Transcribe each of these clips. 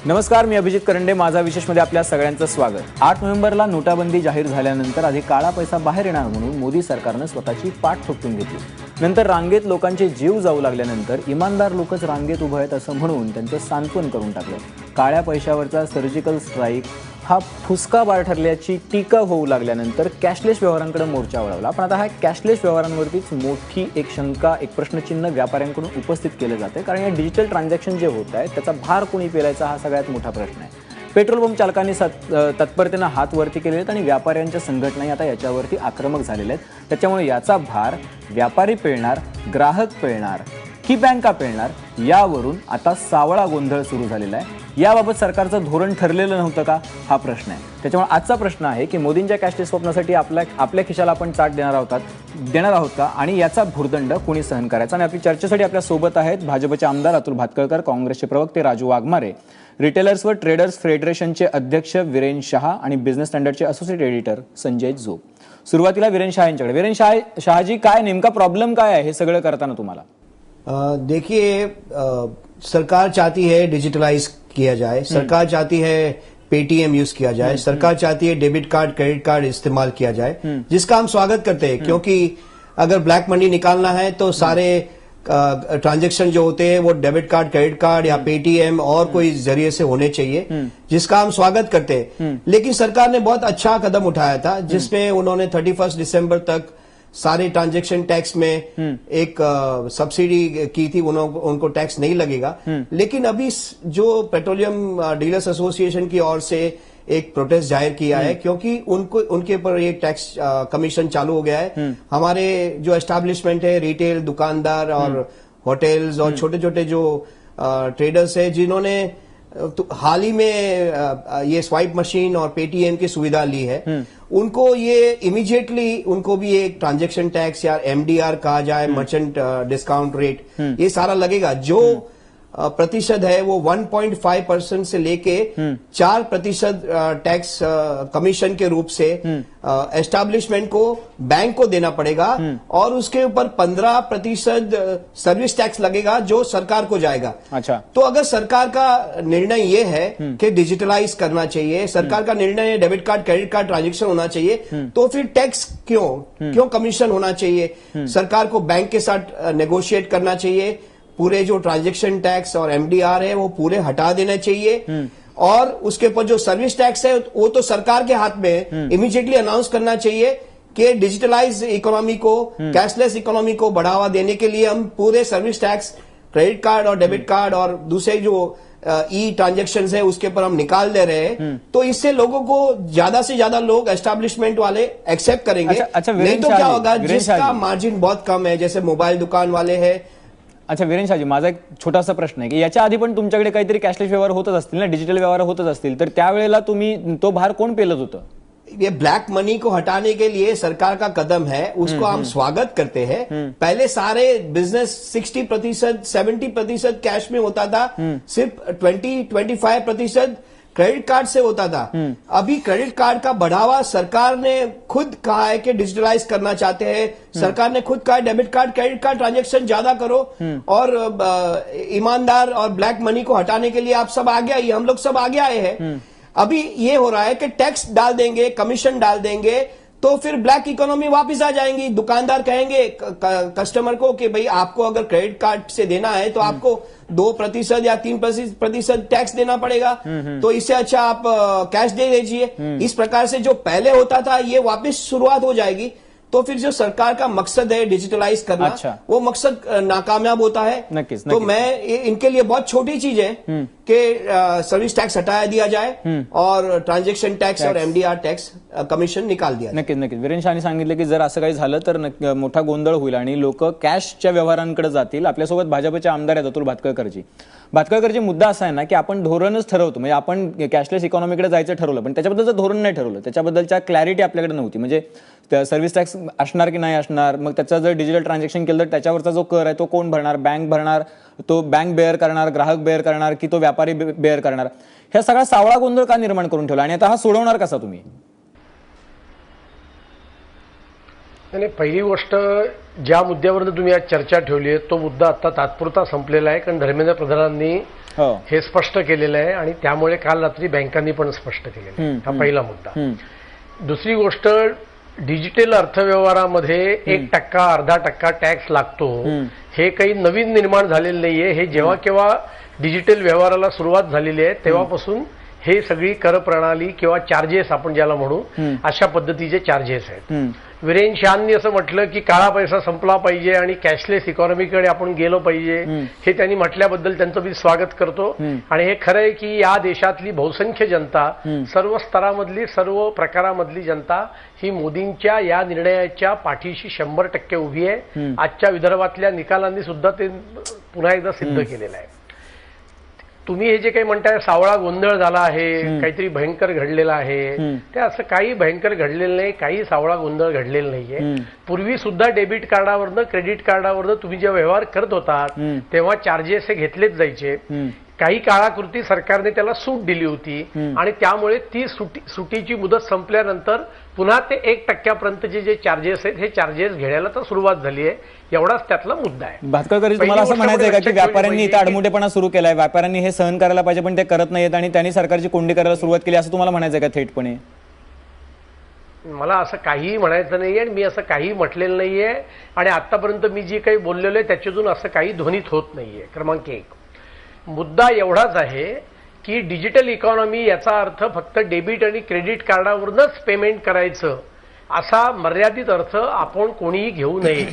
नमस्कार, मी अभिजित करंडे. माझा विशेषमध्ये आपल्या सगळ्यांचं स्वागत. 8 नोव्हेंबरला नोटाबंदी जाहीर झाल्यानंतर आधी काळा पैसा बाहेर येणार म्हणून मोदी सरकारनं स्वतःची पाठ ठोकून घेतली. नंतर रांगेत लोकांचे जीव जाऊ लागल्यानंतर इमानदार लोकच रांगेत उभे आहेत असं म्हणून त्यांचं सांत्वन करून टाकलं. काळ्या पैशावरचा सर्जिकल स्ट्राईक हा फुसकाबार ठरल्याची टीका होऊ लागल्यानंतर कॅशलेस व्यवहारांकडे मोर्चा वळवला. पण आता हा कॅशलेस व्यवहारांवरतीच मोठी एक शंका, एक प्रश्नचिन्ह व्यापाऱ्यांकडून उपस्थित केलं जाते. कारण या डिजिटल ट्रान्झॅक्शन जे होत आहेत त्याचा भार कोणी पेलायचा हा सगळ्यात मोठा प्रश्न आहे. पेट्रोल पंप चालकांनी तत्परतेनं हात वरती केले आहेत आणि व्यापाऱ्यांच्या संघटनाही आता याच्यावरती आक्रमक झालेल्या आहेत. त्याच्यामुळे याचा भार व्यापारी पेलणार, ग्राहक पेलणार की बँका पेलणार, यावरून आता सावळा गोंधळ सुरू झालेला आहे. याबाबत सरकारचं धोरण ठरलेलं नव्हतं का, हा प्रश्न आहे. त्याच्यामुळे आजचा प्रश्न आहे की मोदींच्या कॅशलेस स्वप्नासाठी आपल्या खिशाला आपण चाट देणार आहोत का, आणि याचा भुर्दंड कोणी सहन करायचा. आणि आपली चर्चेसाठी आपल्या सोबत आहेत भाजपचे आमदार अतुल भातखळकर, काँग्रेसचे प्रवक्ते राजू वाघमारे, रिटेलर्स व ट्रेडर्स फेडरेशनचे अध्यक्ष वीरेन शहा आणि बिझनेस स्टँडर्डचे असोसिएट एडिटर संजय जोग. सुरुवातीला वीरेन शहा यांच्याकडे. वीरेन शहाजी, काय नेमका प्रॉब्लेम काय आहे हे सगळं करताना तुम्हाला? देखिए, सरकार चाहती है डिजिटलाइज किया जाए, सरकार चाहती है पेटीएम यूज किया जाए, सरकार चाहती है डेबिट कार्ड क्रेडिट कार्ड इस्तेमाल किया जाए, जिसका हम स्वागत करते हैं. क्योंकि अगर ब्लैक मनी निकालना है तो सारे ट्रांजैक्शन जो होते हैं वो डेबिट कार्ड क्रेडिट कार्ड या पेटीएम और कोई जरिए से होने चाहिए, जिसका हम स्वागत करते हैं. लेकिन सरकार ने बहुत अच्छा कदम उठाया था जिसमें उन्होंने 31 दिसंबर तक सारे ट्रांजैक्शन टैक्स में एक सब्सिडी की थी, उनको टैक्स नहीं लगेगा. लेकिन अभी जो पेट्रोलियम डीलर्स एसोसिएशन की ओर से एक प्रोटेस्ट जाहिर किया है, क्योंकि उनके ऊपर ये टैक्स कमीशन चालू हो गया है. हमारे जो एस्टैब्लिशमेंट है, रिटेल दुकानदार और होटल्स और छोटे छोटे जो ट्रेडर्स है, जिन्होंने तो हाल ही में ये स्वाइप मशीन और पेटीएम की सुविधा ली है, उनको ये इमीडिएटली उनको भी एक ट्रांजैक्शन टैक्स या एमडीआर कहा जाए, मर्चेंट डिस्काउंट रेट, ये सारा लगेगा. जो प्रतिशत है वो 1.5% से लेके 4% टैक्स कमीशन के रूप से एस्टैब्लिशमेंट को, बैंक को देना पड़ेगा. और उसके ऊपर 15% सर्विस टैक्स लगेगा जो सरकार को जाएगा. अच्छा, तो अगर सरकार का निर्णय ये है कि डिजिटलाइज करना चाहिए, सरकार का निर्णय है debit card credit card transaction होना चाहिए, तो फिर टैक्स क्यों कमीशन होना चाहिए? सरकार को बैंक के साथ नेगोशिएट करना चाहिए. पूरे जो ट्रांजैक्शन टैक्स और एमडीआर है वो पूरे हटा देने चाहिए. और उसके ऊपर जो सर्विस टैक्स है वो तो सरकार के हाथ में इमीडिएटली अनाउंस करना चाहिए कि डिजिटलाइज इकोनॉमी को, कैशलेस इकोनॉमी को बढ़ावा देने के लिए हम पूरे सर्विस टैक्स, क्रेडिट कार्ड और डेबिट कार्ड और दूसरे जो ई ट्रांजेक्शन है उसके ऊपर हम निकाल दे रहे हैं. तो इससे लोगों को, ज्यादा से ज्यादा लोग एस्टैब्लिशमेंट वाले एक्सेप्ट करेंगे. अच्छा, नहीं तो क्या होगा, जिसका मार्जिन बहुत कम है, जैसे मोबाइल दुकान वाले हैं. अच्छा वीरेन शाहजी, माझा एक छोटासा प्रश्न आहे की याच्या आधी पण तुमच्याकडे काहीतरी कॅशलेस व्यवहार होतच असतील ना, डिजिटल व्यवहार होतच असतील, तर त्यावेळेला तुम्ही तो भार कोण पेलत होतं? ये ब्लैक मनी को हटाने के लिए सरकार का कदम है, उसको हम स्वागत करते हैं. पहले सारे बिजनेस 60%, 70% कैश में होता था, सिर्फ 20-25% क्रेडिट कार्ड से होता था. अभी क्रेडिट कार्ड का बढ़ावा सरकार ने खुद कहा है कि डिजिटलाइज करना चाहते हैं. सरकार ने खुद कहा है debit card credit card transaction ज्यादा करो और ईमानदार और ब्लैक मनी को हटाने के लिए आप सब आगे आइए. हम लोग सब आगे आए हैं. अभी ये हो रहा है कि टैक्स डाल देंगे, कमीशन डाल देंगे, तो फिर ब्लैक इकोनॉमी वापस आ जाएंगी. दुकानदार कहेंगे कस्टमर को कि भाई आपको अगर क्रेडिट कार्ड से देना है तो आपको 2% या 3% टैक्स देना पड़ेगा. तो इससे अच्छा आप कैश दे दीजिए. इस प्रकार से जो पहले होता था ये वापस शुरुआत हो जाएगी. तो फिर जो सरकार का मकसद है डिजिटलाइज करना, अच्छा, वो मकसद नाकामयाब होता है. तो मैं इनके लिए बहुत छोटी चीज है कि सर्विस टैक्स हटाया दिया जाए और ट्रांजैक्शन टैक्स और एमडीआर टैक्स कमिशन निकाल दिया. नक्कीच वीरेन शहानी सांगितलं की जर असं काही झालं तर मोठा गोंधळ होईल आणि लोक कॅशच्या व्यवहारांकडे जातील. आपल्यासोबत भाजपचे आमदार आहेत अतुल भातखळकरजी. मुद्दा असा आहे ना की आपण धोरणच ठरवतो, म्हणजे आपण कॅशलेस इकॉनॉमीकडे जायचं ठरवलं पण त्याच्याबद्दलचं धोरण नाही ठरवलं, त्याच्याबद्दलच्या क्लॅरिटी आपल्याकडे नव्हती. म्हणजे सर्व्हिस टॅक्स असणार की नाही असणार, मग त्याचा जर डिजिटल ट्रान्झॅक्शन केलं तर त्याच्यावरचा जो कर आहे तो कोण भरणार, बँक भरणार, तो बँक बेअर करणार, ग्राहक बेअर करणार की तो व्यापारी बेअर करणार, ह्या सगळा सावळा गोंधळ का निर्माण करून ठेवला आणि आता हा सोडवणार कसा तुम्ही? आणि पहिली गोष्ट, ज्या मुद्द्यावर तुम्ही आज चर्चा ठेवली आहे तो मुद्दा आता तात्पुरता संपलेला आहे, कारण धर्मेंद्र प्रधानांनी हे स्पष्ट केलेलं आहे आणि त्यामुळे काल रात्री बँकांनी पण स्पष्ट केलेलं आहे. हा पहिला मुद्दा. दुसरी गोष्ट, डिजिटल अर्थव्यवहारामध्ये 1% अर्धा% टॅक्स लागतो, हे काही नवीन निर्माण झालेलं नाहीये. हे जेव्हा केव्हा डिजिटल व्यवहाराला सुरुवात झालेली आहे तेव्हापासून हे सगळी कर प्रणाली किंवा चार्जेस आपण ज्याला म्हणू अशा पद्धतीचे चार्जेस आहेत. वीरेन शहांनी असं म्हटलं की काळा पैसा संपला पाहिजे आणि कॅशलेस इकॉनॉमीकडे आपण गेलो पाहिजे, हे त्यांनी म्हटल्याबद्दल त्यांचं मी स्वागत करतो. आणि हे खरं आहे की या देशातली बहुसंख्य जनता, सर्व स्तरामधली, सर्व प्रकारामधली जनता ही मोदींच्या या निर्णयाच्या पाठीशी 100% उभी आहे. आजच्या विदर्भातल्या निकालांनी सुद्धा ते पुन्हा एकदा सिद्ध केलेलं आहे. तुम्ही हे जे काही म्हणताय सावळा गोंधळ झाला आहे, काहीतरी भयंकर घडलेला आहे, ते असं काही भयंकर घडलेलं नाही, काही सावळा गोंधळ घडलेला नाहीये. पूर्वी सुद्धा डेबिट कार्डावरनं, क्रेडिट कार्डावरनं तुम्ही जे व्यवहार करत होतात तेव्हा चार्जेस हे घेतलेच जायचे. काही काळाकृती सरकारने त्याला सूट दिली होती आणि त्यामुळे ती सुटीची मुदत संपल्यानंतर पुन्हा ते 1%पर्यंतचे जे चार्जेस आहेत हे चार्जेस घेण्याला तर सुरुवात झाली आहे. एवढाच त्यातला मुद्दा आहे. भातकर, तुम्हाला असं म्हणायचं आहे का की व्यापाऱ्यांनी इथं आडमुठेपणा सुरू केलाय, व्यापाऱ्यांनी हे सहन करायला पाहिजे पण ते करत नाहीत आणि त्यांनी सरकारची कोंडी करायला सुरुवात केली, असं तुम्हाला म्हणायचं आहे का थेटपणे? मला असं काहीही म्हणायचं नाहीये आणि मी असं काही म्हटलेलं नाहीये आणि आतापर्यंत मी जी काही बोललेलो आहे त्याच्यातून असं काही ध्वनित होत नाहीये. क्रमांक 1, मुद्दा एवढाच आहे की डिजिटल इकॉनॉमी याचा अर्थ फक्त डेबिट आणि क्रेडिट कार्डावरूनच पेमेंट करायचं असा मर्यादित अर्थ आपण कोणीही घेऊ नये.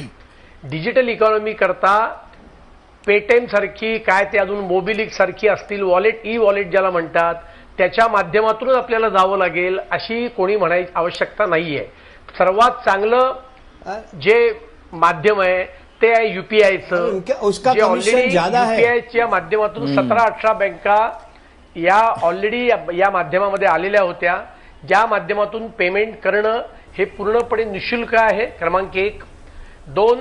डिजिटल इकॉनॉमी करता पेटीएम सारखी, काय ते अजून मोबिलिक सारखी असतील वॉलेट, ई वॉलेट ज्याला म्हणतात, त्याच्या माध्यमातूनच आपल्याला जावं लागेल अशी कोणी म्हणायची आवश्यकता नाहीये. सर्वात चांगलं जे माध्यम आहे ते आहे यूपीआयचं, जे ऑलरेडी यूपीआयच्या माध्यमातून 17-18 बँका या ऑलरेडी या माध्यमामध्ये आलेल्या होत्या, ज्या माध्यमातून पेमेंट करणं हे पूर्णपणे निःशुल्क आहे. क्रमांक 1. 2,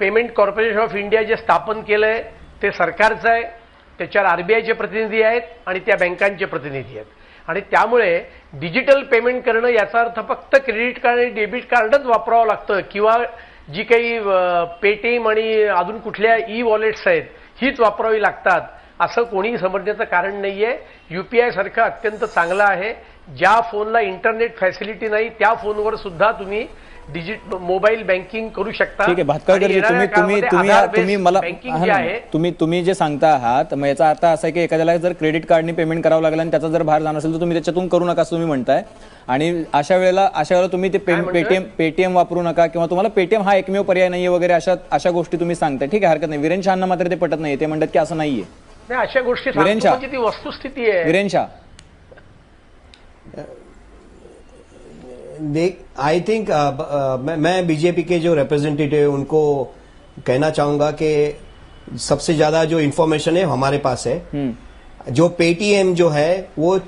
पेमेंट कॉर्पोरेशन ऑफ इंडिया जे स्थापन केलंय ते सरकारचं आहे, त्याच्यावर आरबीआयचे प्रतिनिधी आहेत आणि त्या बँकांचे प्रतिनिधी आहेत आणि त्यामुळे डिजिटल पेमेंट करणं याचा अर्थ फक्त क्रेडिट कार्ड आणि डेबिट कार्डच वापरावं लागतं किंवा जी काही पेटीएम आणि अजून कुठल्या ई वॉलेट्स आहेत हीच वापरावी लागतात असं कोणीही समजण्याचं कारण नाहीये. यूपीआय सारखं अत्यंत चांगलं आहे. ज्या फोनला इंटरनेट फॅसिलिटी नाही त्या फोनवर सुद्धा तुम्ही मोबाईल बँकिंग करू शकता. ठीक आहे भातकर, तुम्ही मला तुम्ही जे सांगता आहात मग याचा अर्थ असा आहे की एखाद्याला जर क्रेडिट कार्डनी पेमेंट करावं लागलं आणि त्याचा जर भार जाणार असेल तर तुम्ही त्याच्यातून करू नका असं तुम्ही म्हणताय आणि अशा वेळेला तुम्ही ते पेटीएम वापरू नका किंवा तुम्हाला पेटीएम हा एकमेव पर्याय नाहीये वगैरे अशा गोष्टी तुम्ही सांगताय. ठीक आहे, हरकत नाही. वीरेन शहांना मात्र ते पटत नाहीये, ते म्हणतात की असं नाहीये. अशा गोष्टी ती वस्तुस्थिती आहे. वीरेन शाह, आई थिंक मैं बीजेपी के जो रिप्रेजेंटेटिव है उनको कहना चाहूंगा कि सबसे ज्यादा जो इन्फॉर्मेशन है हमारे पास है. जो पेटीएम जो है वो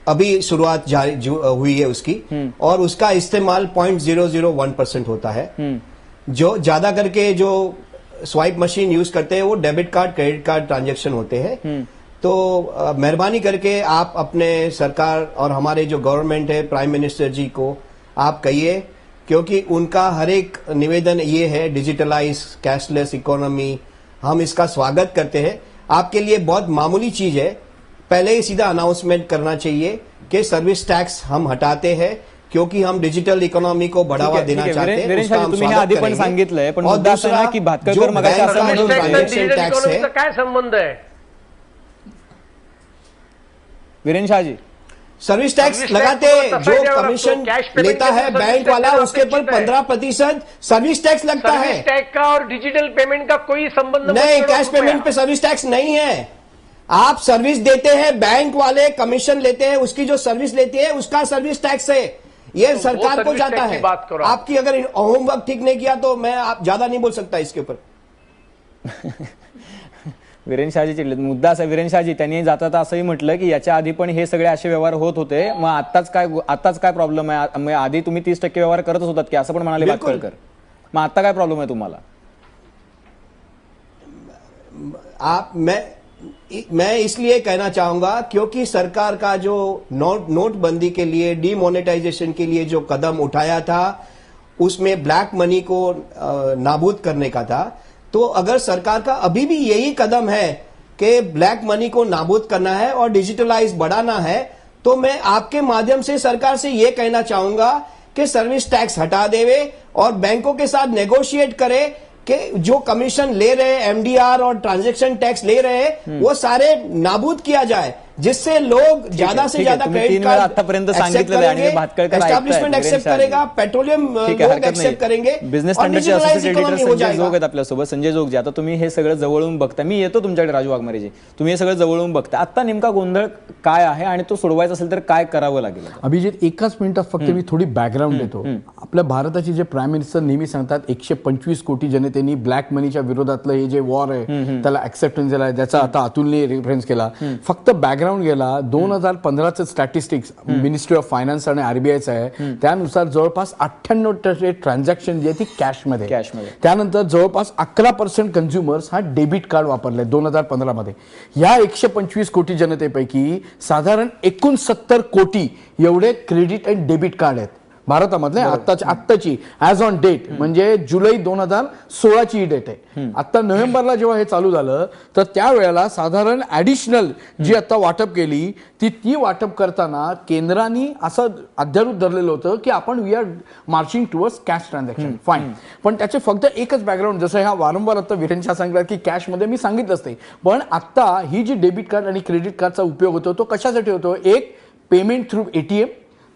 अभी शुरुआत हुई है उसकी और उसका इस्तेमाल 0.001% होता है. जो ज्यादा करके जो स्वाइप मशीन यूज करते हैं वो debit card, credit card transaction होते हैं. तो मेहरबानी करके आप अपने सरकार और हमारे जो गवर्नमेंट है, प्राइम मिनिस्टर जी को आप कहिए, क्योंकि उनका हर एक निवेदन ये है डिजिटलाइज कैशलेस इकोनॉमी, हम इसका स्वागत करते हैं. आपके लिए बहुत मामूली चीज है, पहले ही सीधा अनाउंसमेंट करना चाहिए कि सर्विस टैक्स हम हटाते हैं क्योंकि हम डिजिटल इकॉनॉमी को बढ़ावा देना चाहते हैं. उसका हम स्वागत करेंगे. और दूसरा जो बैंक टैक्स है, काय संबंध है वीरेन शाह जी? सर्विस टैक्स लगाते, जो कमीशन लेता है बैंक वाला उसके ऊपर 15% सर्विस टैक्स लगता है. सर्विस टैक्स का और डिजिटल पेमेंट का कोई संबंध नहीं. कैश पेमेंट पे सर्विस टैक्स नहीं है. आप सर्विस देते हैं, बैंक वाले कमीशन लेते हैं, उसकी जो सर्विस लेती है उसका सर्विस टैक्स है. ये सरकार को जाता है. आपकी अगर होमवर्क ठीक नहीं किया तो मैं आप ज्यादा नहीं बोल सकता इसके ऊपर. वीरेन शाहजी चिडले. मुद्दा असा, वीरेन शाहजी त्यांनी जाता असंही म्हटलं की याच्या आधी पण हे सगळे असे व्यवहार होत होते, मग आताच काय प्रॉब्लेम आहे? मग आधी तुम्ही 30% व्यवहार करतच होतात की असं पण म्हणाले भातकर. मग आता काय प्रॉब्लेम आहे तुम्हाला? मैं इसलिए कहना चाहूंगा क्योंकि सरकार का जो नोटबंदी के लिए, डीमोनेटाइजेशन के लिए जो कदम उठाया था उसमें ब्लैक मनी को नाबूद करने का था। तो अगर सरकार का अभी भी यही कदम है कि ब्लैक मनी को नाबूद करना है और डिजिटलाइज बढ़ाना है, तो मैं आपके माध्यम से सरकार से यह कहना चाहूंगा कि सर्विस टैक्स हटा देवे और बैंकों के साथ नेगोशिएट करे कि जो कमीशन ले रहे हैं, एमडीआर और ट्रांजैक्शन टैक्स ले रहे हैं, वो सारे नाबूद किया जाए, जिससे लोग ज्यादा से ज्यादा क्रेडिट कार्ड आतापर्यंत सांगितलेलं आहे आणि भातकळकर एस्टॅब्लिशमेंट एक्सेप्ट करेगा, पेट्रोलियम लोग एक्सेप्ट करेंगे, बिझनेस और स्टँडर्डचे डिजिटलाइज असोसिएट इकॉनॉमी एडिटर हो संजय जोग जाएगा। आहेत आपल्यासोबत. संजय जोग जे आता तुम्ही हे सगळं जवळून बघता, मी येतो तुमच्याकडे राजू वाघमारेजी, तुम्ही हे सगळं जवळून बघता, आता नेमका गोंधळ काय आहे आणि तो सोडवायचा असेल तर काय करावं लागेल? अभिजित, एकाच मिनिटात फक्त मी थोडी बॅकग्राऊंड देतो. आपल्या भारताचे जे प्राईम मिनिस्टर नेहमी सांगतात 125 कोटी जनतेने ब्लॅक मनीच्या विरोधातलं हे जे वॉर आहे त्याला ऍक्सेप्टन्स दिला, ज्याचा आता अतुलने रेफरन्स केला. फक्त बॅकग्राऊंड गेला 2015चं स्टॅटिस्टिक्स मिनिस्ट्री ऑफ फायनान्स आणि आरबीआयचं आहे, त्यानुसार जवळपास 98% ट्रान्झॅक्शन जी आहे ती कॅशमध्ये. त्यानंतर जवळपास 11% कन्झ्युमर्स हा डेबिट कार्ड वापरले 2015 मध्ये. या 125 कोटी जनतेपैकी साधारण 69 कोटी एवढे क्रेडिट अँड डेबिट कार्ड आहेत भारतामधले. आत्ताची ऍज ऑन डेट म्हणजे जुलै 2016ची ही डेट आहे. आता नोव्हेंबरला जेव्हा हे चालू झालं तर त्यावेळेला साधारण ऍडिशनल जी आता वाटप केली ती वाटप करताना केंद्राने असं अध्यारूप धरलेलं होतं की आपण we are marching towards cash transaction. Fine, पण त्याचे फक्त एकच बॅकग्राऊंड, जसं ह्या वारंवार आता विरेन शाह सांगितलं की कॅशमध्ये मी सांगितलं असते, पण आता ही जी डेबिट कार्ड आणि क्रेडिट कार्डचा उपयोग होतो तो कशासाठी होतो? एक, पेमेंट थ्रू एटीएम,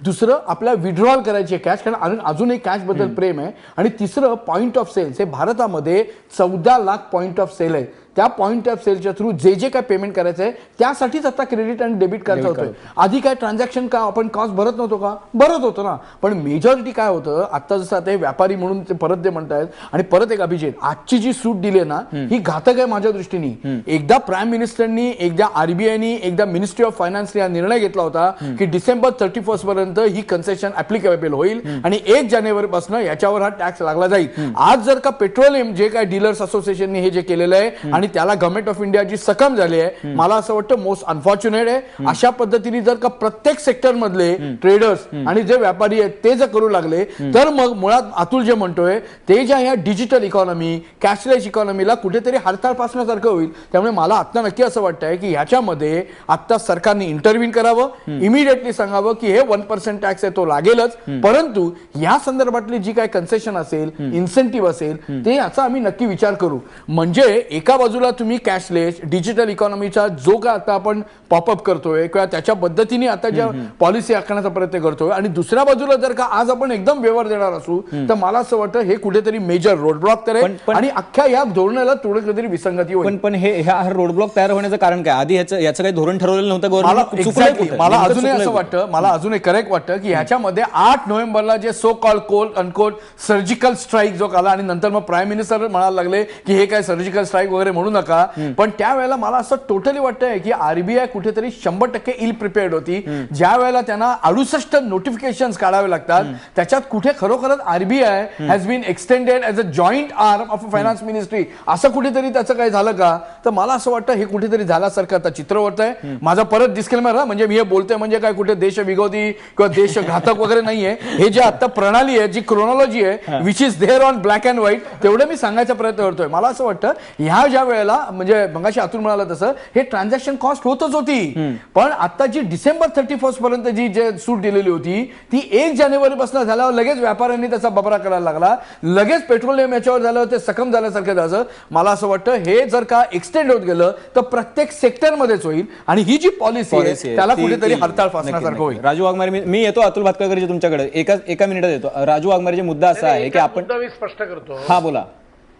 दुसरं आपल्या विड्रॉल करायची कॅश, कारण अजूनही कॅश बद्दल प्रेम आहे, आणि तिसरं पॉइंट ऑफ सेल्स. हे भारतामध्ये 14 लाख पॉइंट ऑफ सेल आहे. त्या पॉइंट ऑफ सेलच्या थ्रू जे काय पेमेंट करायचं आहे त्यासाठीच आता क्रेडिट आणि डेबिट कार्डचा होतोय. आधी काय ट्रान्झॅक्शन का आपण कॉस्ट भरत नव्हतो का? भरत होतो ना, पण मेजॉरिटी काय होतं आता जसं आता हे व्यापारी म्हणून ते परत ते म्हणतायत. आणि परत एक अभिजित, आजची जी सूट दिली ना ही घातक आहे माझ्या दृष्टीने. एकदा प्राईम मिनिस्टरनी, एकदा आरबीआयनी, एकदा मिनिस्ट्री ऑफ फायनान्सने हा निर्णय घेतला होता की डिसेंबर 31 पर्यंत ही कन्सेशन ऍप्लिकेबल होईल आणि 1 जानेवारीपासून याच्यावर हा टॅक्स लागला जाईल. आज जर का पेट्रोलियम जे काय डीलर्स असोसिएशनने हे जे केलेलं आहे आणि त्याला गव्हर्नमेंट ऑफ इंडिया जी सकम झाली आहे, मला असं वाटतं मोस्ट अनफॉर्च्युनेट आहे. अशा पद्धतीने जर का प्रत्येक सेक्टर मधले ट्रेडर्स आणि जे व्यापारी आहेत ते जर करू लागले तर मग मुळात अतुल जे म्हणतोय ते ज्या ह्या डिजिटल इकॉनॉमी, कॅशलेस इकॉनॉमीला कुठेतरी हरताळ पासण्यासारखं होईल. त्यामुळे मला आता नक्की असं वाटतंय की ह्याच्यामध्ये आता सरकारने इंटरव्हीन करावं, इमिडिएटली सांगावं की हे 1% टॅक्स आहे तो लागेलच, परंतु या संदर्भातली जी काही कन्सेशन असेल, इन्सेंटिव्ह असेल ते याचा आम्ही नक्की विचार करू. म्हणजे एका बाजूला तुम्ही कॅशलेस डिजिटल इकॉनॉमीचा जो काय आता आपण पॉपअप करतोय किंवा त्याच्या पद्धतीने आता ज्या पॉलिसी आखण्याचा प्रयत्न करतोय, आणि दुसऱ्या बाजूला जर का आज आपण एकदम व्यवहार देणार असू तर मला असं वाटतं हे कुठेतरी मेजर रोड ब्लॉक करेल आणि अख्ख्या या धोरणाला थोडं कधीतरी विसंगती होईल. पण हा रोड ब्लॉक तयार होण्याचं कारण काय? आधी याचं काही धोरण ठरवलेलं नव्हतं गव्हर्नमेंट. मला अजूनही असं वाटतं, मला अजूनही करेक्ट वाटतं की ह्याच्यामध्ये 8 नोव्हेंबरला जे सो कॉल्ड अनकोल्ड सर्जिकल स्ट्राईक जो आला आणि नंतर मग प्राईम मिनिस्टर म्हणायला लागले की हे काय सर्जिकल स्ट्राईक वगैरे म्हणू नका, पण त्यावेळेला मला असं टोटली वाटतंय की आरबीआय कुठेतरी 100% इल प्रिपेअर्ड होती. ज्या वेळेला त्यांना 68 नोटिफिकेशन काढावे लागतात, त्याच्यात कुठे खरोखरच RBI has been extended as a joint arm of finance ministry असं कुठेतरी त्याचं काही झालं का? तर मला असं वाटतं हे कुठेतरी झाल्यासारखं आता चित्र होतंय. माझा परत डिस्क्लेमर, म्हणजे मी हे बोलतोय म्हणजे काय कुठे देश विरोधी किंवा देश घातक वगैरे नाहीये. हे जे आता प्रणाली आहे, जी क्रोनॉलॉजी आहे which is there on black and white, तेवढं मी सांगायचा प्रयत्न करतोय. मला असं वाटतं ह्या ज्या वेळेला म्हणजे मगाशी अतुल म्हणाला तसं हे ट्रान्झॅक्शन कॉस्ट होतच होती, पण आता जी डिसेंबर 31 पर्यंत जी सूट दिलेली होती ती 1 जानेवारीपासून झाल्यावर लगेच व्यापाऱ्यांनी त्याचा बबरा करायला लागला, लगेच पेट्रोलियम याच्यावर झालं ते सकम झाल्यासारखं झालं. मला असं वाटतं हे जर का एक्सटेंड होत गेलं तर प्रत्येक सेक्टरमध्येच होईल आणि ही जी पॉलिसी आहे त्याला कुठेतरी हरताळ फासण्यासारखं होईल. राजू वाघमारे, मी येतो अतुल भातकळकरजी तुमच्याकडे एका मिनिटात येतो. राजू वाघमारेजी, मुद्दा असा आहे की आपण स्पष्ट करतो. हा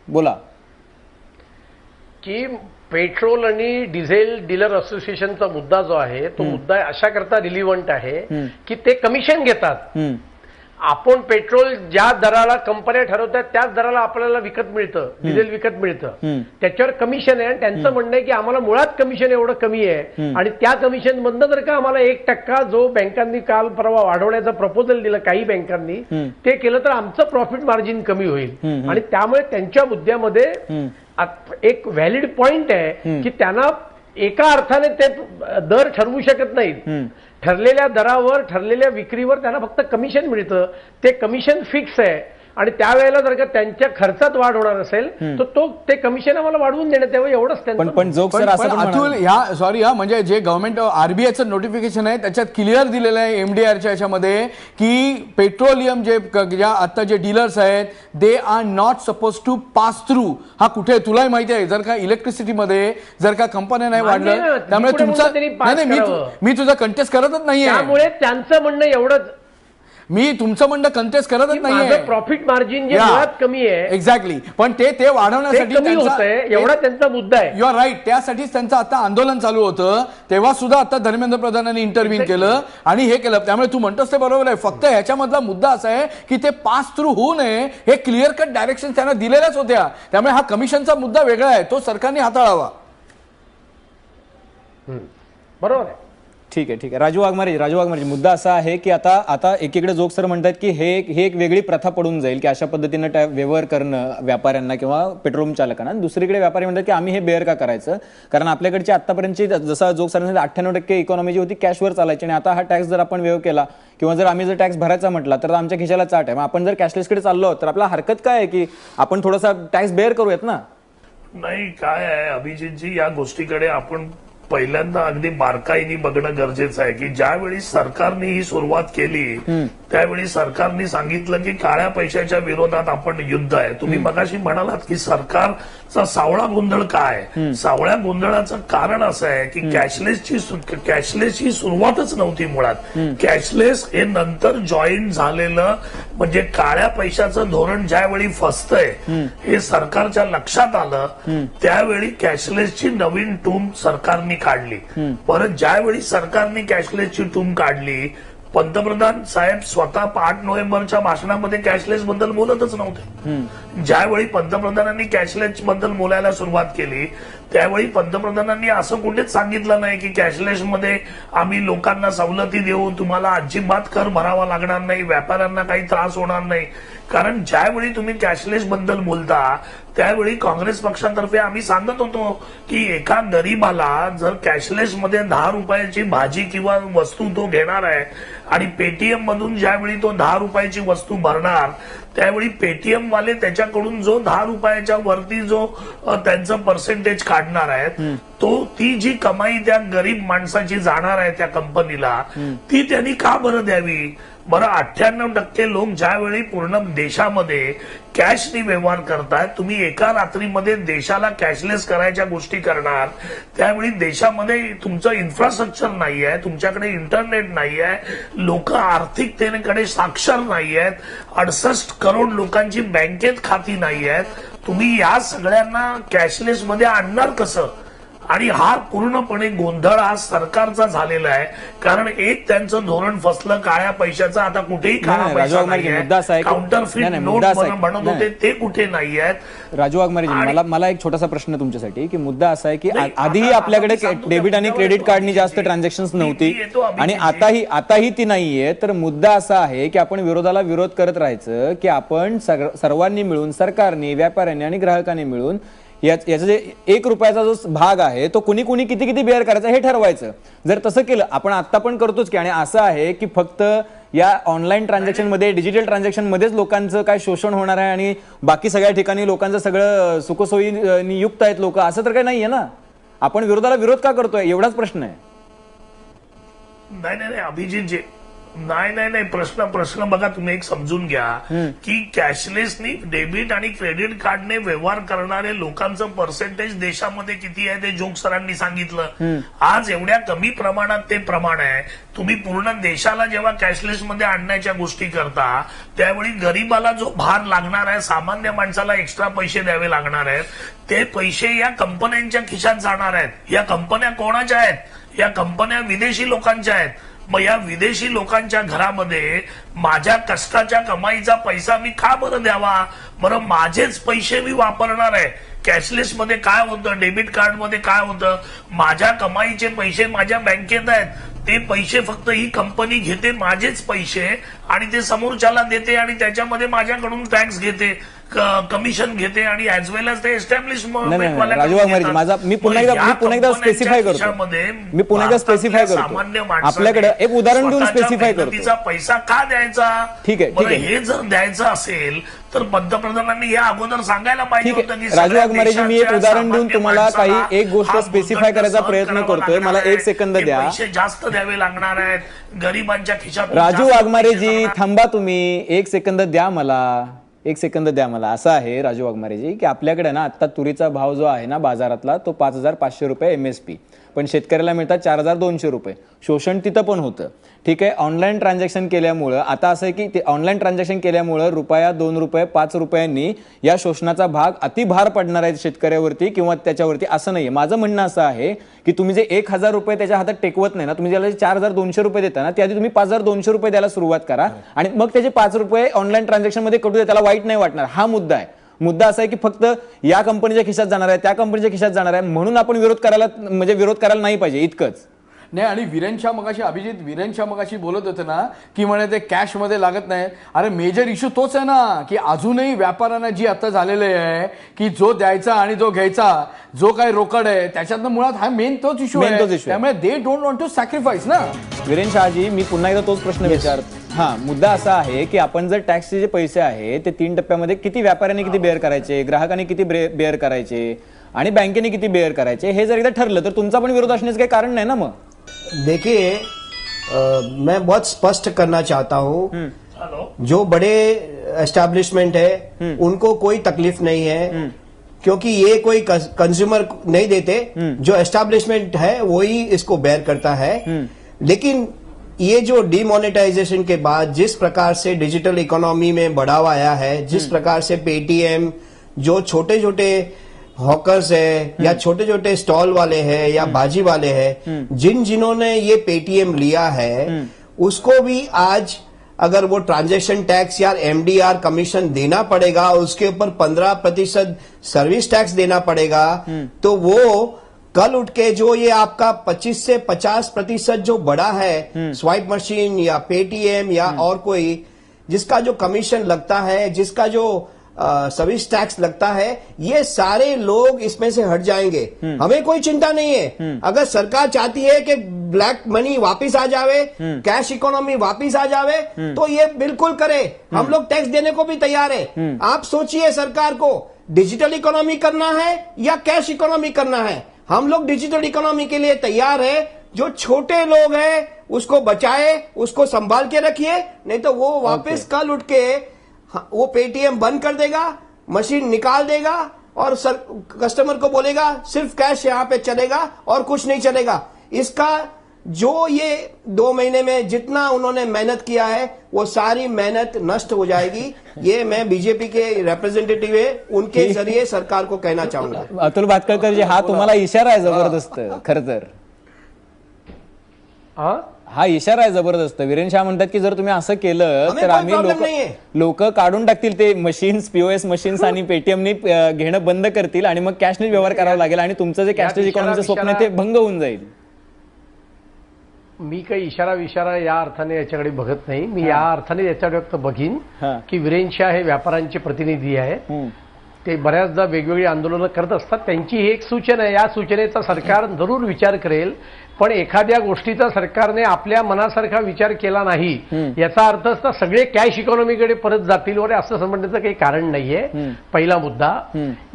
बोला की पेट्रोल आणि डिझेल डीलर असोसिएशनचा मुद्दा जो आहे तो मुद्दा अशा करता रिलिव्हंट आहे की ते कमिशन घेतात. आपण पेट्रोल ज्या दराला कंपन्या ठरवतात त्याच दराला आपल्याला विकत मिळतं, डिझेल विकत मिळतं, त्याच्यावर कमिशन आहे. आणि त्यांचं म्हणणं आहे की आम्हाला मुळात कमिशन एवढं कमी आहे आणि त्या कमिशन मधनं जर का आम्हाला 1% जो बँकांनी काल परवा वाढवण्याचं प्रपोजल दिलं काही बँकांनी, ते केलं तर आमचं प्रॉफिट मार्जिन कमी होईल. आणि त्यामुळे त्यांच्या मुद्द्यामध्ये एक व्हॅलिड पॉइंट आहे की त्यांना एका अर्थाने ते दर ठरवू शकत नाहीत. ठरलेल्या दरावर, ठरलेल्या विक्रीवर त्यांना फक्त कमिशन मिळतं. ते कमिशन फिक्स आहे आणि त्यावेळेला जर का त्यांच्या खर्चात वाढ होणार असेल तर ते कमिशन आम्हाला वाढवून देण्यात यावं एवढंच त्यांचं पण जोग सर असं पण अतुल ह्या सॉरी म्हणजे जे गव्हर्नमेंट आरबीआयचं नोटिफिकेशन आहे त्याच्यात क्लिअर दिलेलं आहे एमडीआरच्या याच्यामध्ये की पेट्रोलियम ज्या आता जे डीलर्स आहेत they are not suppose to pass through. हा कुठे तुलाही माहिती आहे जर का इलेक्ट्रिसिटीमध्ये जर का कंपन्या नाही मान्य वाढलं आहे, त्यामुळे पुढे तुमचं म्हणून त्यांनी pass करावं. मी तुझा कंटेस्ट करतच नाहीये. त्यामुळे त्यांचं म्हणणं एवढंच मी तुमचं म्हणणं कंटेस्ट करतच की नाहीये. माझं प्रॉफिट मार्जिन जे मुळात कमी आहे एक्झॅक्टली पण ते ते वाढवण्यासाठी कमी होतंय एवढा त्यांचा मुद्दा आहे. You are right. त्यासाठीच त्यांचं आता आंदोलन चालू होतं तेव्हा सुद्धा आता धर्मेंद्र प्रधानांनी इंटरव्ह्यू केलं आणि हे केलं. त्यामुळे तू म्हणतोस ते बरोबर आहे. फक्त ह्याच्यामधला मुद्दा असा आहे की ते पास थ्रू होऊ नये हे क्लिअर कट डायरेक्शन त्यांना दिलेल्याच होत्या. त्यामुळे हा कमिशनचा मुद्दा वेगळा आहे तो सरकारने हाताळावा. बरोबर आहे. ठीक आहे. राजू वाघमारे मुद्दा असा आहे की आता एकीकडे जोग सर म्हणतात की हे एक वेगळी प्रथा पडून जाईल की अशा पद्धतीनं व्यवहार करणं व्यापाऱ्यांना किंवा पेट्रोल चालकांना. दुसरीकडे व्यापारी म्हणतात की आम्ही हे बेअर का करायचं कारण आपल्याकडची आतापर्यंतची जसं जोग सर 98% इकॉनॉमी जी होती कॅशवर चालायची आणि आता हा टॅक्स जर आपण वेव केला किंवा जर आम्ही जर टॅक्स भरायचा म्हटला तर आमच्या खिशाला चाट आहे. मग आपण जर कॅशलेसकडे चाललो तर आपला हरकत काय आहे की आपण थोडासा टॅक्स बेअर करूयात ना. नाही काय आहे अभिजितजी या गोष्टीकडे आपण पहिल्यांदा अगदी बारकाईने बघणं गरजेचं आहे की ज्यावेळी सरकारने ही सुरुवात केली त्यावेळी सरकारने सांगितलं की काळ्या पैशाच्या विरोधात आपण युद्ध आहे. तुम्ही मगाशी म्हणालात की सरकारचा सावळा गोंधळ काय. सावळ्या गोंधळाचं कारण असं आहे की कॅशलेसची सुरुवातच नव्हती मुळात. कॅशलेस हे नंतर जॉईन झालेलं म्हणजे काळ्या पैशाचं धोरण ज्यावेळी फसतंय हे सरकारच्या लक्षात आलं त्यावेळी कॅशलेसची नवीन टूम सरकारने काढली. परत ज्यावेळी सरकारने कॅशलेसची टूम काढली पंतप्रधान साहेब स्वतः 8 नोव्हेंबरच्या भाषणामध्ये कॅशलेस बद्दल बोलतच नव्हते. ज्यावेळी पंतप्रधानांनी कॅशलेस बद्दल बोलायला सुरुवात केली त्यावेळी पंतप्रधानांनी असं कुठेच सांगितलं नाही की कॅशलेसमध्ये आम्ही लोकांना सवलती देऊ तुम्हाला अजिबात कर भरावा लागणार नाही व्यापाऱ्यांना काही त्रास होणार नाही. कारण ज्यावेळी तुम्ही कॅशलेस बद्दल बोलता त्यावेळी काँग्रेस पक्षातर्फे आम्ही सांगत होतो की एका गरीबाला जर कॅशलेसमध्ये 10 रुपयाची भाजी किंवा वस्तू तो घेणार आहे आणि पेटीएम मधून ज्यावेळी तो 10 रुपयाची वस्तू भरणार त्यावेळी पेटीएम वाले त्याच्याकडून जो 10 रुपयाच्या वरती जो त्यांचं पर्सेंटेज काढणार आहे ती जी कमाई त्या गरीब माणसाची जाणार आहे त्या कंपनीला ती त्यांनी का बरं द्यावी. बरं 98% लोक ज्यावेळी पूर्ण देशामध्ये कॅशनी व्यवहार करतायत तुम्ही एका रात्रीमध्ये देशाला कॅशलेस करायच्या गोष्टी करणार त्यावेळी देशामध्ये तुमचं इन्फ्रास्ट्रक्चर नाही आहे तुमच्याकडे इंटरनेट नाही आहे लोक आर्थिकतेकडे साक्षर नाही आहेत 68 करोड लोकांची बँकेत खाती नाही आहेत तुम्ही या सगळ्यांना कॅशलेसमध्ये आणणार कसं. आणि हा पूर्णपणे गोंधळ हा सरकारचा झालेला आहे कारण एक त्यांचं धोरण फसलं काळ्या पैशाचं आता कुठेही काळा पैसा नाहीये काउंटरफिट नोट म्हणत होते ते कुठे नाही आहेत. राजू वाघमारेजी मला एक छोटासा प्रश्न तुमच्यासाठी की मुद्दा असा आहे की आधीही आपल्याकडे डेबिट आणि क्रेडिट कार्डनी जास्त ट्रान्झॅक्शन्स नव्हती आणि आताही ती नाहीये. तर मुद्दा असा आहे की आपण विरोधाला विरोध करत राहायचं की आपण सर्वांनी मिळून सरकारने व्यापाऱ्यांनी आणि ग्राहकांनी मिळून याचा जे 1 रुपयाचा जो भाग आहे तो कुणी किती बेअर करायचा हे ठरवायचं. जर तसं केलं आपण आता पण करतोच की आणि असं आहे की फक्त या ऑनलाईन ट्रान्झॅक्शन मध्ये डिजिटल ट्रान्झॅक्शन मध्येच लोकांचं काय शोषण होणार आहे आणि बाकी सगळ्या ठिकाणी लोकांचं सगळं सुखसोयी युक्त आहेत लोक असं तर काही नाहीये ना. आपण विरोधाला विरोध का करतोय एवढाच प्रश्न आहे. नाही अभिजितजी नाही प्रश्न बघा तुम्ही एक समजून घ्या की कॅशलेसनी डेबिट आणि क्रेडिट कार्डने व्यवहार करणारे लोकांचं पर्सेंटेज देशामध्ये किती आहे ते जोग सरांनी सांगितलं. आज एवढ्या कमी प्रमाणात ते प्रमाण आहे. तुम्ही पूर्ण देशाला जेव्हा कॅशलेसमध्ये आणण्याच्या गोष्टी करता त्यावेळी गरीबाला जो भार लागणार आहे सामान्य माणसाला एक्स्ट्रा पैसे द्यावे लागणार आहेत ते पैसे या कंपन्यांच्या खिशात जाणार आहेत. या कंपन्या कोणाच्या आहेत. या कंपन्या विदेशी लोकांच्या आहेत. मग या विदेशी लोकांच्या घरामध्ये माझ्या कष्टाच्या कमाईचा पैसा मी का बरं द्यावा. बरं माझेच पैसे मी वापरणार आहे. कॅशलेसमध्ये काय होतं डेबिट कार्डमध्ये काय होतं माझ्या कमाईचे पैसे माझ्या बँकेत आहेत ते पैसे फक्त ही कंपनी घेते माझेच पैसे आणि ते समोरच्याला देते आणि त्याच्यामध्ये माझ्याकडून टॅक्स घेते कमिशन घेते आणि ऍज वेल एज ते मी पुन्हा एकदा स्पेसिफाय करतो आपल्याकडे एक उदाहरण देऊन स्पेसिफाय करतो पैसा का द्यायचा. ठीक आहे हे जर द्यायचं असेल तर पंतप्रधानांनी या अगोदर सांगायला पाहिजे ठीक होतं आहे की राजू सगळ्या वाघमारेजी, मी एक देशाच्या उदाहरण देऊन सामान्य तुम्हाला माणसाला काही एक गोष्ट हा स्पेसिफाय भूर्दंड करायचा सहन प्रयत्न करावा करतोय. लागणार मला आहे. एक सेकंद हे द्या. पैसे जास्त द्यावे लागणार आहेत गरिबांच्या खिशात राजू वाघमारेजी थांबा, तुम्ही एक सेकंद द्या मला, एक सेकंद द्या मला. असं आहे राजू वाघमारेजी की आपल्याकडे ना आता तुरीचा भाव जो आहे ना बाजारातला तो 5,500 रुपये MSP, पण शेतकऱ्याला मिळतात 4,200 रुपये. शोषण तिथं पण होतं. ठीक आहे, ऑनलाईन ट्रान्झॅक्शन केल्यामुळं आता असं आहे की ते ऑनलाईन ट्रान्झॅक्शन केल्यामुळं रुपया 2 रुपये 5 रुपयांनी या शोषणाचा भाग अतिभार पडणार आहे शेतकऱ्यावरती किंवा त्याच्यावरती, असं नाहीये. माझं म्हणणं असं आहे की तुम्ही जे 1,000 रुपये त्याच्या हातात टेकवत नाही ना, तुम्ही ज्याला 4,200 रुपये देता ना, त्याआधी तुम्ही 5,200 रुपये द्यायला सुरुवात करा आणि मग त्याचे 5 रुपये ऑनलाईन ट्रान्झॅक्शन मध्ये कटू द्या, त्याला वाईट नाही वाटणार. हा मुद्दा आहे. मुद्दा असा आहे की फक्त या कंपनीच्या खिशात जाणार आहे, त्या कंपनीच्या खिशात जाणार आहे म्हणून आपण विरोध करायला नाही पाहिजे, इतकंच. नाही, आणि वीरेन शाह मगाशी, अभिजित वीरेन शाह मगाशी बोलत होते ना की म्हणे ते कॅश मध्ये लागत नाही. अरे मेजर इश्यू तोच आहे ना की अजूनही व्यापाऱ्यांना जी आता झालेले आहे की जो द्यायचा आणि जो घ्यायचा, जो काही रोकड आहे त्याच्यातनं मुळात हा मेन तोच इश्यू Main तोच आहे. issue आहे. त्यामुळे they don't want to sacrifice ना. वीरेन शहाजी, मी पुन्हा एकदा तोच प्रश्न विचारतो. हा मुद्दा असा आहे की आपण जर टॅक्सचे जे पैसे आहेत ते 3 टप्प्यामध्ये किती व्यापाऱ्यांनी किती बेअर करायचे, ग्राहकांनी किती बेअर करायचे आणि बँकेने किती बेअर करायचे, हे जर एकदा ठरलं तर तुमचा पण विरोध असण्याचं काही कारण नाही ना. मग देखिए मैं बहुत स्पष्ट करना चाहता हूँ, जो बड़े एस्टैब्लिशमेंट है उनको कोई तकलीफ नहीं है क्योंकि ये कोई कंज्यूमर नहीं देते, जो एस्टैब्लिशमेंट है वही इसको बेयर करता है. लेकिन ये जो डीमोनेटाइजेशन के बाद जिस प्रकार से डिजिटल इकोनॉमी में बढ़ावा आया है, जिस प्रकार से पेटीएम, जो छोटे छोटे हॉकर्स है या छोटे छोटे स्टॉल वाले हैं या बाजी वाले हैं, जिन्होंने ये पेटीएम लिया है उसको भी आज अगर वो ट्रांजैक्शन टैक्स या MDR कमीशन देना पड़ेगा, उसके ऊपर 15% सर्विस टैक्स देना पड़ेगा, तो वो कल उठ के जो ये आपका 25 से 50% जो बढ़ा है स्वाइप मशीन या पेटीएम या और कोई, जिसका जो कमीशन लगता है, जिसका जो सर्विस टैक्स लगता है, ये सारे लोग इसमें से हट जाएंगे. हमें कोई चिंता नहीं है. अगर सरकार चाहती है कि ब्लैक मनी वापिस आ जावे, कैश इकोनॉमी वापिस आ जावे, तो ये बिल्कुल करे. हम लोग टैक्स देने को भी तैयार है. आप सोचिए सरकार को डिजिटल इकोनॉमी करना है या कैश इकोनॉमी करना है. हम लोग डिजिटल इकोनॉमी के लिए तैयार है. जो छोटे लोग हैं उसको बचाए, उसको संभाल के रखिए, नहीं तो वो वापस कल उठ के वो पेटीएम बंद कर देगा, मशीन निकाल देगा और कस्टमर को बोलेगा सिर्फ कैश यहां पे चलेगा और कुछ नहीं चलेगा. इसका जो ये 2 महीने में जितना उन्होंने मेहनत किया है वो सारी मेहनत नष्ट हो जाएगी. ये मैं बीजेपी के रिप्रेजेंटेटिव है, उनके जरिए सरकार को कहना चाहूंगा. अतुल भातखळकर जी, हा तुम्हाला इशारा आहे जबरदस्त. खर तर हा इशारा आहे जबरदस्त. वीरेन शाह म्हणतात की जर तुम्ही असं केलं तर आम्ही लोक काढून टाकतील ते मशीन्स, POS मशीन्स आणि पेटीएमनी घेणं बंद करतील आणि मग कॅशने व्यवहार करावा लागेल आणि तुमचं जे कॅशलेस इकॉनॉमीचं स्वप्न आहे ते भंग होऊन जाईल. मी काही इशारा या अर्थाने याच्याकडे बघत नाही. मी या अर्थाने याच्याकडे फक्त बघीन की वीरेन शाह हे व्यापाऱ्यांचे प्रतिनिधी आहेत. ते बऱ्याचदा वेगवेगळी आंदोलनं करत असतात. त्यांची ही एक सूचना आहे. या सूचनेचा सरकार जरूर विचार करेल, पण एखाद्या गोष्टीचा सरकारने आपल्या मनासारखा विचार केला नाही याचा अर्थ असता सगळे कॅश इकॉनॉमीकडे परत जातील वगैरे असं समजण्याचं काही कारण नाहीये. पहिला मुद्दा,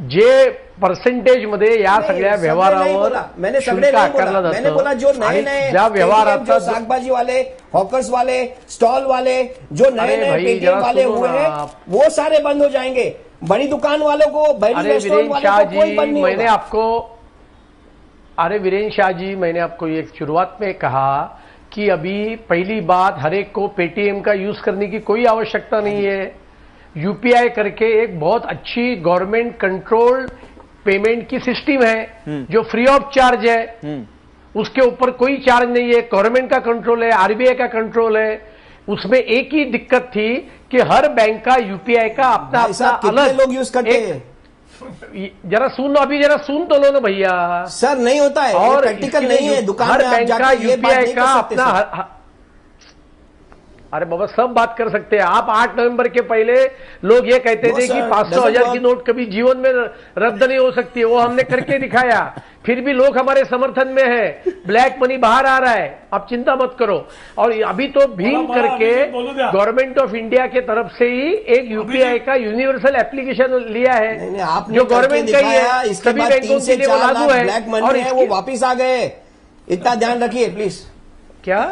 जे पर्सेंटेज मध्ये या सगळ्या व्यवहारावर शुल्क आकारला जातं आणि ज्या व्यवहाराचा शाकभाजी वाले, हॉकर्स वाले, स्टॉल वाले, जो नए नए पेटीएम वाले हुए हैं वो सारे बंद हो जाएंगे. बड़ी दुकान वालों को, बड़ी रेस्टोरेंट वालों को कोई बंद नहीं होगा. वीरेन शाह जी, मैंने आपको एक शुरुआत में कहा कि अभी पहली बात, हर एक को पेटीएम का यूज करने की कोई आवश्यकता नहीं है. यूपीआई करके एक बहुत अच्छी गवर्नमेंट कंट्रोल्ड पेमेंट की सिस्टम है जो फ्री ऑफ चार्ज है. उसके ऊपर कोई चार्ज नहीं है. गवर्नमेंट का कंट्रोल है, RBI का कंट्रोल है. उसमें एक ही दिक्कत थी कि हर बैंक का यूपीआई का अपना अलग लोग यूज करते हैं. जरा सुन तो लो ना भैया. सर नहीं होता है और प्रैक्टिकल नहीं है. दुकान हर में बैंक का यूपीआई का अपना अरे बाबा सब बात कर सकते हैं आप। 8 नवंबर के पहले लोग ये कहते थे कि 500,000 की नोट कभी जीवन में रद्द नहीं हो सकती है, वो हमने करके दिखाया। फिर भी लोग हमारे समर्थन में है, ब्लैक मनी बाहर आ रहा है, आप चिंता मत करो। और अभी तो भीम करके गवर्नमेंट ऑफ इंडिया के तरफ से ही एक यूपीआई का यूनिवर्सल एप्लीकेशन लिया है, आपने जो गवर्नमेंट का ही है, इसके सभी बाद बैंकों 3 के से लिए वो 4 लागू लाख है। ब्लैक और मनी है वो वापिस आ गए, इतना ध्यान रखिए प्लीज। क्या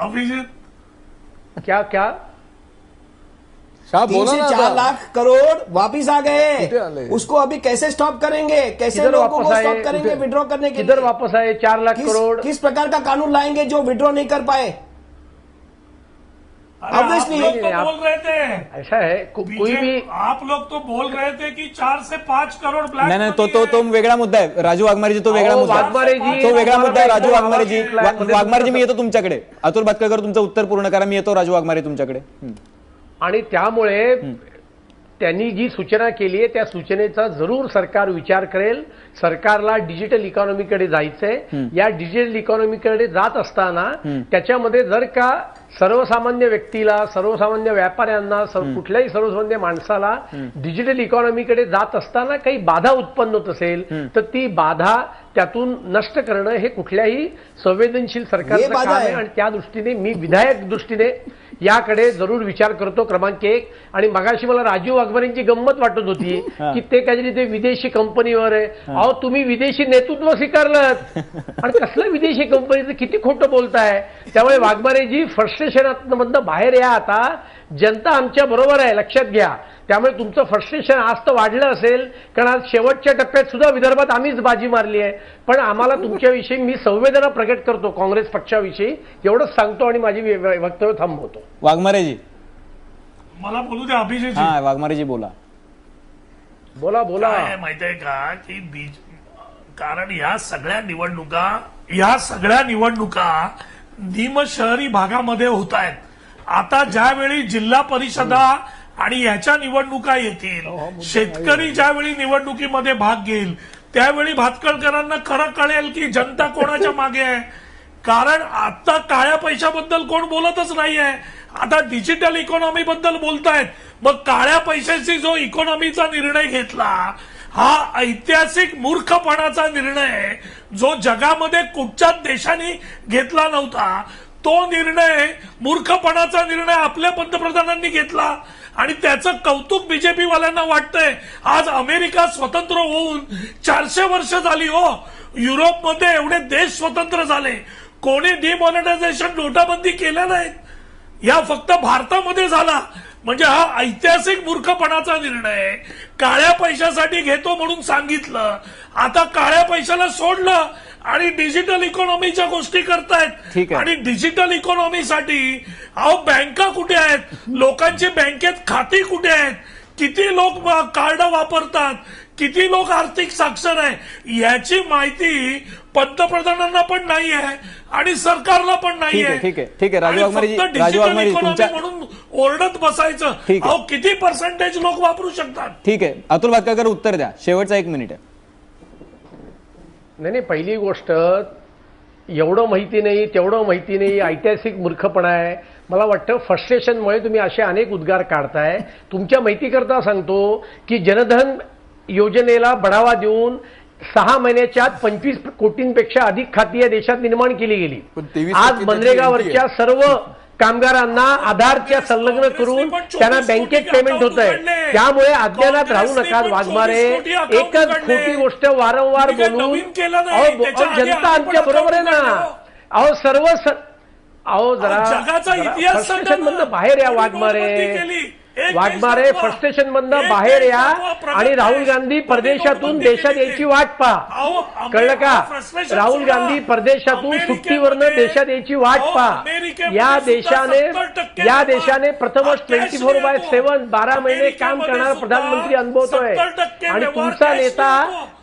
अभिजित क्या क्या 3 से 4 लाख करोड़ वापिस आ गए, उसको अभी कैसे स्टॉप करेंगे, कैसे किधर लोगों को वापस आए? स्टॉप करेंगे विड्रॉ करने के किधर लिए? वापस आए 4 लाख करोड़? किस प्रकार का कानून लाएंगे जो विड्रॉ नहीं कर पाए? अरे आप Obviously, लोग तो आप- बोल रहे थे, ऐसा है कोई भी आप लोग तो बोल रहे थे कि 4 से 5 करोड़ ब्लैक नाही नाही मनी तो है। वेगळा मुद्दा आहे. राजू वाघमारेजी तो वेगळा अहो, मुद्दा आहे. वाघमारेजी, तो वेगळा मुद्दा आहे. राजू वाघमारे वाघमारेजी एक लाख मध्ये वाघमारेजी मी येतो तुमच्याकडे. अतुल भातकर तुमचं उत्तर पूर्ण करा, मी येतो राजू वाघमारे तुमच्याकडे. आणि त्यामुळे त्यांनी जी सूचना केली आहे त्या सूचनेचा जरूर सरकार विचार करेल. सरकारला डिजिटल इकॉनॉमीकडे जायचंय. या डिजिटल इकॉनॉमीकडे जात असताना त्याच्यामध्ये जर का सर्वसामान्य व्यक्तीला, सर्वसामान्य व्यापाऱ्यांना, कुठल्याही सर्वसामान्य माणसाला डिजिटल इकॉनॉमीकडे जात असताना काही बाधा उत्पन्न होत असेल तर ती बाधा त्यातून नष्ट करणं हे कुठल्याही संवेदनशील सरकारचं बाधा काम आहे. आहे. आणि त्या दृष्टीने मी विधायक दृष्टीने याकडे जरूर विचार करतो. क्रमांक 1. आणि मगाशी मला राजीव वाघमारेंची गंमत वाटत होती की ते काहीतरी ते विदेशी कंपनीवर आहे. अहो तुम्ही विदेशी नेतृत्व स्वीकारलं आणि कसलं विदेशी कंपनीचं किती खोटं बोलताय. त्यामुळे वाघमारेजी फ्रस्ट्रेशनातनं बाहेर या. आता जनता आमच्या बरोबर आहे, लक्षात घ्या. त्यामुळे तुमचं फ्रस्ट्रेशन आज तर वाढलं असेल, कारण आज शेवटच्या टप्प्यात सुद्धा विदर्भात आम्हीच बाजी मारली आहे. पण आम्हाला तुमच्याविषयी मी संवेदना प्रकट करतो, काँग्रेस पक्षाविषयी एवढंच सांगतो आणि माझी वक्तव्य थांबवतो. वाघमारेजी मला बोलू द्या अभिजित. हा वाघमारेजी बोला. बोला बोला. काय आहे माहितीये का की कारण या सगळ्या निवडणुका निमशहरी भागामध्ये होत आहेत. आता ज्यावेळी जिल्हा परिषदा आणि याच्या निवडणुका येतील, शेतकरी ज्यावेळी निवडणुकीमध्ये भाग घेईल त्यावेळी भातकळकरांना खरं कळेल की जनता कोणाच्या मागे आहे. कारण आता काळ्या पैशाबद्दल कोण बोलतच नाहीये, आता डिजिटल इकॉनॉमी बद्दल बोलतायत. मग काळ्या पैशाची जो इकॉनॉमीचा निर्णय घेतला हा ऐतिहासिक मूर्खपणाचा निर्णय, जो जगामध्ये कुठच्याच देशाने घेतला नव्हता, तो निर्णय, मूर्खपणाचा निर्णय आपल्या पंतप्रधानांनी घेतला आणि त्याचं कौतुक बीजेपी वाल्यांना वाटतंय. आज अमेरिका स्वतंत्र होऊन 400 वर्ष झाली हो. युरोपमध्ये एवढे देश स्वतंत्र झाले, कोणी डिमॉनिटायझेशन, नोटाबंदी केल्या नाहीत. या फक्त भारतामध्ये झाला. म्हणजे हा ऐतिहासिक मूर्खपणाचा निर्णय काळ्या पैशासाठी घेतो म्हणून सांगितलं. आता काळ्या पैशाला सोडलं आणि डिजिटल इकॉनॉमीच्या गोष्टी करतायत. आणि डिजिटल इकॉनॉमीसाठी अहो बँका कुठे आहेत, लोकांची बँकेत खाती कुठे आहेत, किती लोक कार्ड वापरतात, किती लोक आर्थिक साक्षर आहे, याची माहिती पंतप्रधानांना पण नाही आहे आणि सरकारला पण नाही आहे. ठीक आहे राजू वाघमारेजी, म्हणून ओरडत बसायचं. अहो किती पर्सेंटेज लोक वापरू शकतात. ठीक आहे अतुल भातकर उत्तर द्या, शेवटचा 1 मिनिट आहे. नाही, पहिली गोष्ट एवढं माहिती नाही, तेवढं माहिती नाही, ऐतिहासिक मूर्खपणा आहे. मला वाटतं फ्रस्ट्रेशनमुळे तुम्ही असे अनेक उद्गार काढताय. तुमच्या माहितीकरता सांगतो की जनधन योजनेला बढावा देऊन 6 महिन्याच्या आत 25 कोटींपेक्षा अधिक खाती या देशात निर्माण केली गेली. आज मनरेगावरच्या सर्व कामगारांना आधारच्या संलग्न करून त्यांना बँकेत पेमेंट होत आहे. त्यामुळे अज्ञानात राहू नका वाघमारे. एकच खोटी गोष्ट वारंवार बोलून जनता आमच्या बरोबर आहे ना. अहो जरा फ्रस्ट्रेशन मधनं बाहेर या वाघमारे फ्रस्ट्रेशन मधनं बाहेर या आणि राहुल गांधी परदेशातून देशात यायची वाट पहा. कळलं का? राहुल गांधी परदेशातून सुट्टीवरनं देशात यायची वाट पहा. या देशाने प्रथमच 24/7 12 महिने काम करणारा प्रधानमंत्री अनुभवतोय आणि तुमचा नेता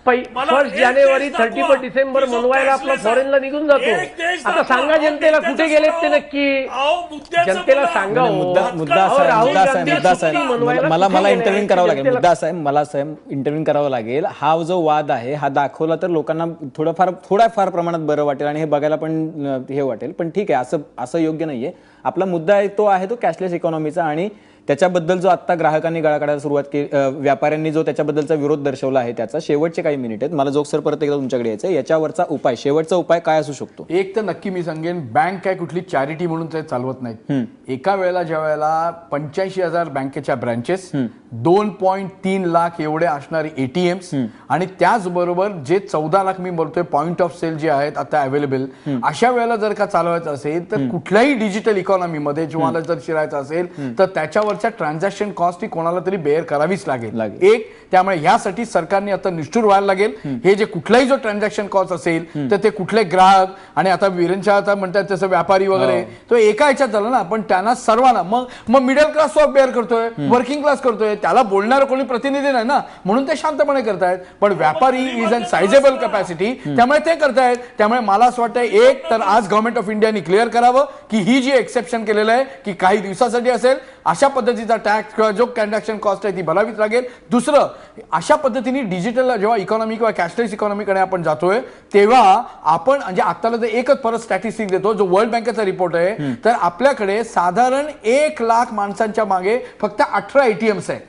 मला 1 एक जानेवारी देश 31 दाखवा डिसेंबर की जो मनवायला आपला cashless आहे. फॉरेनला निघून जातो. एक देश आता दाखवा. सांगा जनतेला कुठे मुद्द्याचं गेलेत ते बोला. नक्की. अहो, मुद्द्याचं जनतेला बोला. सांगा हो. मुद्दा अहो, असा राहुल आहे गांधी मुद्दा असा सुट्टी आहे मनवायला मला कुठे मला गेले? इंटरव्ह्यू करावं लागेल जनतेला- मुद्दा असा आहे मला इंटरव्ह्यू करावं लागेल. हा जो वाद आहे हा दाखवला तर लोकांना थोड्याफार प्रमाणात बरं वाटेल आणि हे बघायला पण हे वाटेल. पण ठीक आहे, असं योग्य नाहीये. आपला मुद्दा आहे तो कॅशलेस इकॉनॉमीचा आणि त्याच्याबद्दल जो आता ग्राहकांनी गळा काढायला सुरुवात केली, व्यापाऱ्यांनी जो त्याच्याबद्दलचा विरोध दर्शवला आहे त्याचा शेवटचे काही मिनिट आहेत. मला जोग सर परत एकदा तुमच्याकडे यायचं, याच्यावरचा उपाय, शेवटचा उपाय काय असू शकतो? एक तर नक्की मी सांगेन, बँक काय कुठली चॅरिटी म्हणून ते चालवत नाहीत. एका वेळेला ज्या वेळेला 85,000 बँकेच्या ब्रँचेस, 2.3 लाख एवढे असणारे एटीएम्स आणि त्याचबरोबर जे 14 लाख मी बोलतोय पॉइंट ऑफ सेल जे आहेत आता अवेलेबल, अशा वेळेला जर का चालवायचं असेल तर कुठल्याही डिजिटल इकॉनॉमीमध्ये तुम्हाला जर शिरायचं असेल तर त्याच्यावरच्या ट्रान्झॅक्शन कॉस्ट ही कोणाला तरी बेअर करावीच लागेल. एक, त्यामुळे ह्यासाठी सरकारने आता निष्ठुर व्हायला लागेल. हे जे कुठलाही जो ट्रान्झॅक्शन कॉस्ट असेल तर ते कुठले ग्राहक आणि आता वीरेंच्या आता म्हणतात तसं व्यापारी वगैरे तो एका ह्याच्यात झालं ना, पण त्यांना सर्वांना मग मिडल क्लास तो बेअर करतोय, वर्किंग क्लास करतोय, त्याला बोलणारं कोणी प्रतिनिधी नाही ना, म्हणून ते शांतपणे करतायत. पण व्यापारी इज अन सायझेबल कॅपॅसिटी, त्यामुळे ते करतायत. त्यामुळे मला असं वाटतं एक तर आज गव्हर्नमेंट ऑफ इंडियाने क्लिअर करावं की ही जी एक्सेप्शन केलेलं आहे की काही दिवसासाठी असेल, अशा पद्धतीचा टॅक्स किंवा जो ट्रान्झॅक्शन कॉस्ट आहे ती भरावीच लागेल. दुसरं, अशा पद्धतीने डिजिटल जेव्हा इकॉनॉमी किंवा कॅशलेस इकॉनॉमीकडे आपण जातोय तेव्हा आपण म्हणजे आताला जर एकच परत स्टॅटिस्टिक देतो जो वर्ल्ड बँकेचा रिपोर्ट आहे, तर आपल्याकडे साधारण 1 लाख माणसांच्या मागे फक्त 18 एटीएम्स आहेत.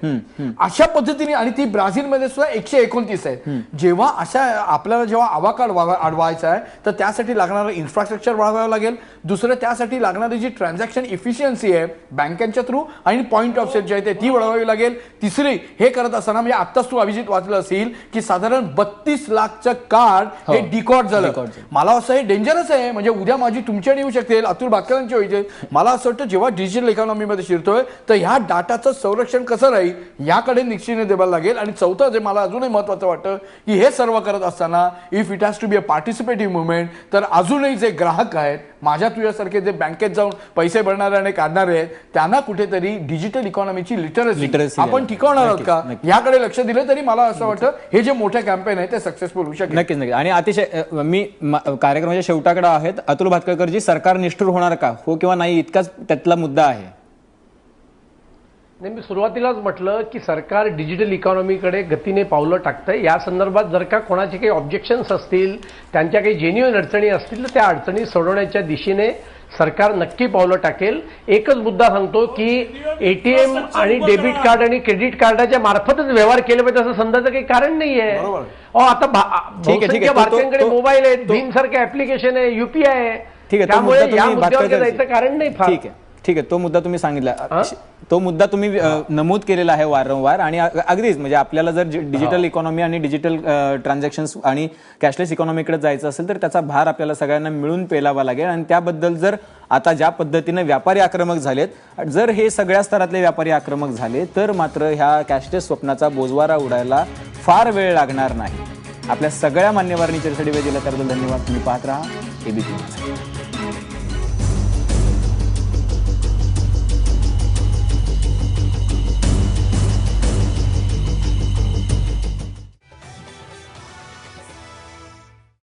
अशा पद्धतीने, आणि ती ब्राझीलमध्ये सुद्धा 129 आहेत. जेव्हा अशा आपल्याला जेव्हा आवाकाड वाढवायचा आहे तर त्यासाठी लागणारं इन्फ्रास्ट्रक्चर वाढवावं लागेल. दुसरं, त्यासाठी लागणारी जी ट्रान्झॅक्शन इफिशियन्सी आहे बँकांच्या थ्रू आणि पॉइंट ऑफ सेल जी आहे ती वाढवावी लागेल. तिसरी, हे करत असताना म्हणजे आत्ताच तू अभिजित वाचलं असेल की साधारण 32 लाखचं कार्ड हे डिकॉर्ड झालं. मला असं हे डेंजरस आहे, म्हणजे उद्या माझी तुमच्याकडे येऊ शकते, अतुल भाटकरांची व्हायचे. मला असं वाटतं जेव्हा डिजिटल इकॉनॉमीमध्ये शिरतोय तर ह्या डाटाचं संरक्षण कसं राहील याकडे निश्चितने द्यायला लागेल. आणि चौथं जे मला अजूनही महत्वाचं वाटतं की हे सर्व करत असताना if it has to be a participative movement, तर अजूनही जे ग्राहक आहेत माझ्या तुझ्यासारखे जे बँकेत जाऊन पैसे भरणारे आणि काढणारे आहेत त्यांना कुठेतरी डिजिटल इकॉनॉमीची लिटरसी आपण टिकवणार आहोत का याकडे लक्ष दिलं तरी मला असं वाटतं हे जे मोठे कॅम्पेन आहे ते सक्सेसफुल होऊ शकेल. नक्कीच. आणि अतिशय मी कार्यक्रमाच्या शेवटाकडे आहेत. अतुल भातकरजी, सरकार निष्ठुर होणार का, हो किंवा नाही, इतकाच त्यातला मुद्दा आहे. नाही, मी सुरुवातीलाच म्हटलं की सरकार डिजिटल इकॉनॉमीकडे गतीने पावलं टाकतंय. या संदर्भात जर का कोणाचे काही ऑब्जेक्शन्स असतील, त्यांच्या काही जेन्युइन अडचणी असतील तर त्या अडचणी सोडवण्याच्या दिशेने सरकार नक्की पावलं टाकेल. एकच मुद्दा सांगतो की एटीएम आणि डेबिट कार्ड आणि क्रेडिट कार्डाच्या मार्फतच व्यवहार केले पाहिजे असं समजायचं काही कारण नाहीये. आता बहुसंख्य भारतीयांकडे मोबाईल आहेत, भीम सारखे ऍप्लिकेशन आहे, युपीआय आहे, त्यामुळे या मुद्द्यावर जायचं कारण नाही. ठीक आहे, तो मुद्दा तुम्ही सांगितला, तो मुद्दा तुम्ही नमूद केलेला आहे वारंवार. आणि अगदीच म्हणजे आपल्याला जर डिजिटल इकॉनॉमी आणि डिजिटल ट्रान्झॅक्शन्स आणि कॅशलेस इकॉनॉमीकडे जायचं असेल तर त्याचा भार आपल्याला सगळ्यांना मिळून पेलावा लागेल. आणि त्याबद्दल जर आता ज्या पद्धतीने व्यापारी आक्रमक झालेत, जर हे सगळ्या स्तरातले व्यापारी आक्रमक झाले तर मात्र ह्या कॅशलेस स्वप्नाचा बोजवारा उडायला फार वेळ लागणार नाही. आपल्या सगळ्या मान्यवरांनी चर्चेसाठी वेळ दिला त्याबद्दल धन्यवाद. तुम्ही पाहत राहा एबीपी.